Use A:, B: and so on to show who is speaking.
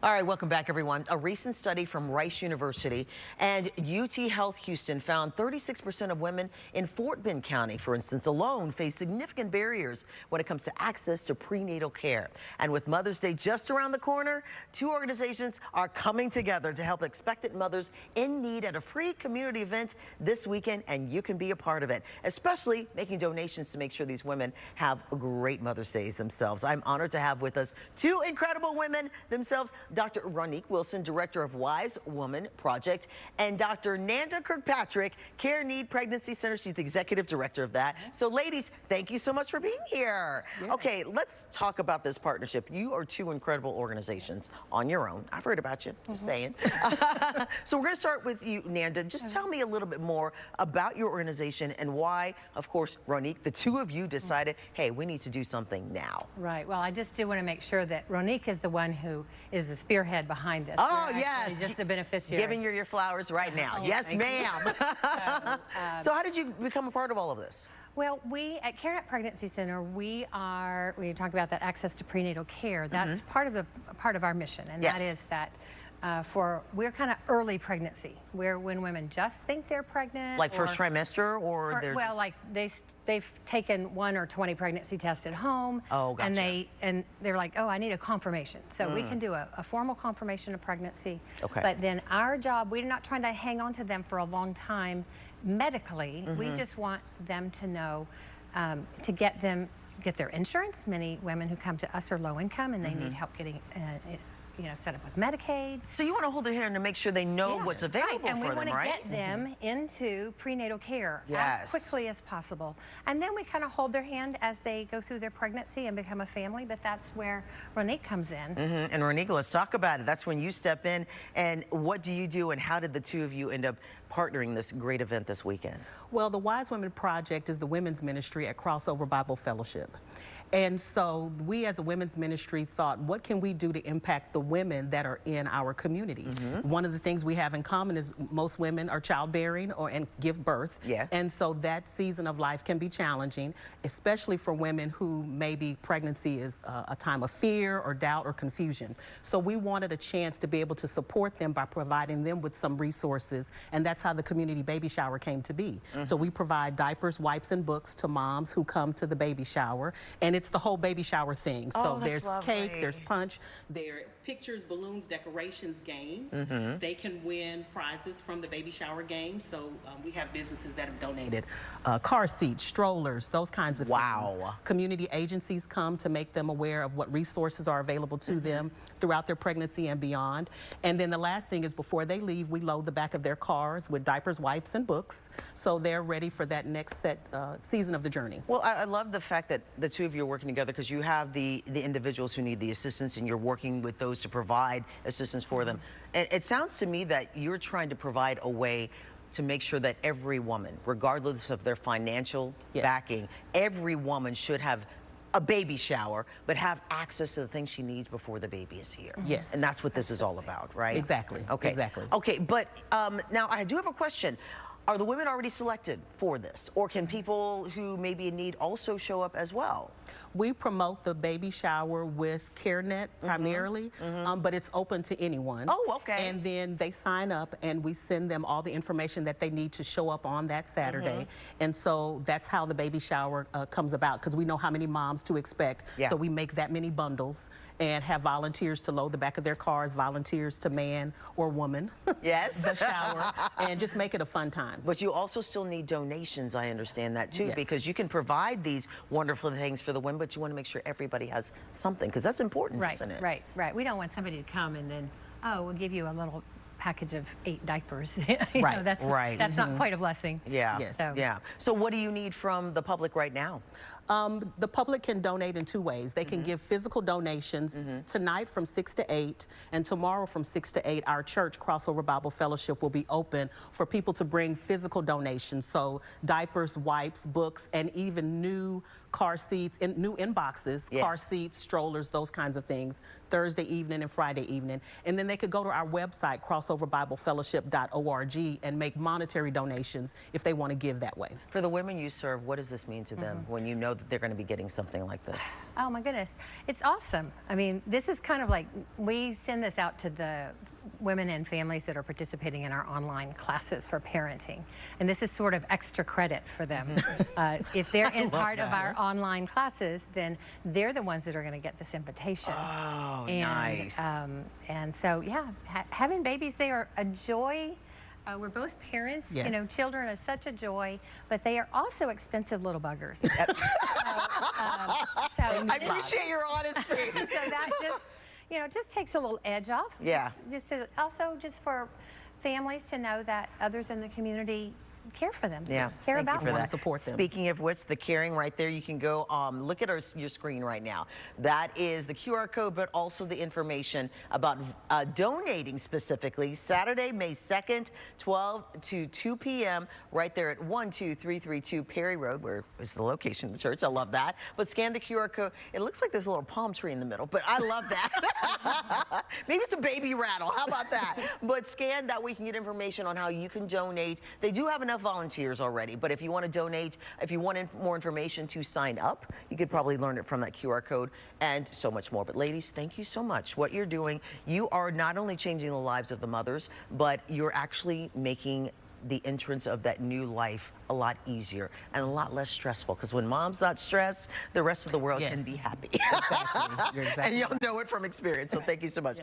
A: All right, welcome back, everyone. A recent study from Rice University and UT Health Houston found 36% of women in Fort Bend County, for instance, alone face significant barriers when it comes to access to prenatal care. And with Mother's Day just around the corner, two organizations are coming together to help expectant mothers in need at a free community event this weekend, and you can be a part of it, especially making donations to make sure these women have great Mother's Days themselves. I'm honored to have with us two incredible women themselves, Dr. Ronique Wilson, Director of Wise Woman Project, and Dr. Nanda Kirkpatrick, Care Need Pregnancy Center. She's the Executive Director of that. So ladies, thank you so much for being here. Yeah. Okay, let's talk about this partnership. You are two incredible organizations on your own. I've heard about you, just saying. So we're gonna start with you, Nanda. Just tell me a little bit more about your organization and why, of course, Ronique, the two of you decided, hey, we need to do something now.
B: Right, well, I just do want to make sure that Ronique is the one who is the spearhead behind this.
A: Oh, yes.
B: Just the beneficiary.
A: Giving you your flowers right now.
B: Oh,
A: yes, ma'am. So how did you become a part of all of this?
B: Well, we at CareNet Pregnancy Center, we talk about that access to prenatal care. That's part of our mission, and that is that we're kind of early pregnancy, where when women just think they're pregnant,
A: like first trimester, or they're
B: well, like they've taken 1 or 20 pregnancy tests at home,
A: gotcha.
B: and they're like, oh, I need a confirmation. So we can do a formal confirmation of pregnancy.
A: Okay.
B: But then our job, we're not trying to hang on to them for a long time medically. We just want them to know to get their insurance. Many women who come to us are low income, and they need help getting set up with Medicaid.
A: So you want to hold their hand and make sure they know what's available for them, right?
B: And we want to get them into prenatal care as quickly as possible. And then we kind of hold their hand as they go through their pregnancy and become a family, but that's where Ronique comes in.
A: And Ronique, let's talk about it. That's when you step in. And what do you do, and how did the two of you end up partnering this great event this weekend?
C: Well, the Wise Women Project is the women's ministry at Crossover Bible Fellowship. And so we as a women's ministry thought, what can we do to impact the women that are in our community? One of the things we have in common is most women are childbearing and give birth. And so that season of life can be challenging, especially for women who maybe pregnancy is a time of fear or doubt or confusion. So we wanted a chance to be able to support them by providing them with some resources, and that's how the community baby shower came to be. So we provide diapers, wipes, and books to moms who come to the baby shower, and it's the whole baby shower thing. So there's cake, there's punch, there are pictures, balloons, decorations, games. They can win prizes from the baby shower games. So we have businesses that have donated car seats, strollers, those kinds of things. Community agencies come to make them aware of what resources are available to them throughout their pregnancy and beyond. And then the last thing is, before they leave, we load the back of their cars with diapers, wipes, and books, so they're ready for that next season of the journey.
A: Well, I love the fact that the two of you are working together, because you have the individuals who need the assistance, and you're working with those to provide assistance for them. And it sounds to me that you're trying to provide a way to make sure that every woman, regardless of their financial backing, every woman should have a baby shower, but have access to the things she needs before the baby is here. And that's what this is all about, right?
C: Exactly. Exactly.
A: Okay, but now I do have a question. Are the women already selected for this, or can people who may be in need also show up as well?
C: We promote the baby shower with CareNet primarily, but it's open to anyone.
A: Oh, okay.
C: And then they sign up, and we send them all the information that they need to show up on that Saturday. And so that's how the baby shower comes about, because we know how many moms to expect. So we make that many bundles and have volunteers to load the back of their cars, volunteers to man or woman the shower, and just make it a fun time.
A: But you also still need donations, I understand that too, because you can provide these wonderful things for the women, but you want to make sure everybody has something, because that's important, isn't it?
B: Right. We don't want somebody to come and then, oh, we'll give you a little package of 8 diapers. That's not quite a blessing.
A: So what do you need from the public right now?
C: The public can donate in 2 ways. They can give physical donations tonight from 6 to 8, and tomorrow from 6 to 8, our church, Crossover Bible Fellowship, will be open for people to bring physical donations. So diapers, wipes, books, and even new car seats, new inboxes, car seats, strollers, those kinds of things, Thursday evening and Friday evening. And then they could go to our website, crossoverbiblefellowship.org, and make monetary donations if they want to give that way.
A: For the women you serve, what does this mean to them when you know that they're going to be getting something like this?
B: Oh my goodness, it's awesome. I mean, this is kind of like, we send this out to the women and families that are participating in our online classes for parenting. And this is sort of extra credit for them. If they're in part of our online classes, then they're the ones that are going to get this invitation.
A: Oh,
B: And,
A: nice.
B: And so, yeah, having babies, they are a joy. We're both parents. You know,
C: Yes.
B: children are such a joy, but they are also expensive little buggers. So
A: I appreciate your honesty.
B: so that just, you know, just takes a little edge off.
A: Yeah.
B: Just for families to know that others in the community care for them.
A: Yes,
B: Care
A: thank you
B: about
A: for
B: them.
C: wanna
A: that.
C: support them.
A: Speaking of which, the caring right there, you can go look at your screen right now. That is the QR code, but also the information about donating specifically. Saturday, May 2nd, 12 to 2 p.m. right there at 12332 Perry Road, where is the location of the church. I love that. But scan the QR code. It looks like there's a little palm tree in the middle, but I love that. Maybe it's a baby rattle. How about that? But scan that we can get information on how you can donate. They do have enough volunteers already, but if you want to donate, if you want more information to sign up, you could probably learn it from that QR code and so much more. But ladies, thank you so much. What you're doing, you are not only changing the lives of the mothers, but you're actually making the entrance of that new life a lot easier and a lot less stressful, because when mom's not stressed, the rest of the world can
C: Yes.
A: be happy.
C: Exactly. You're exactly
A: And you'll
C: right.
A: know it from experience. So thank you so much.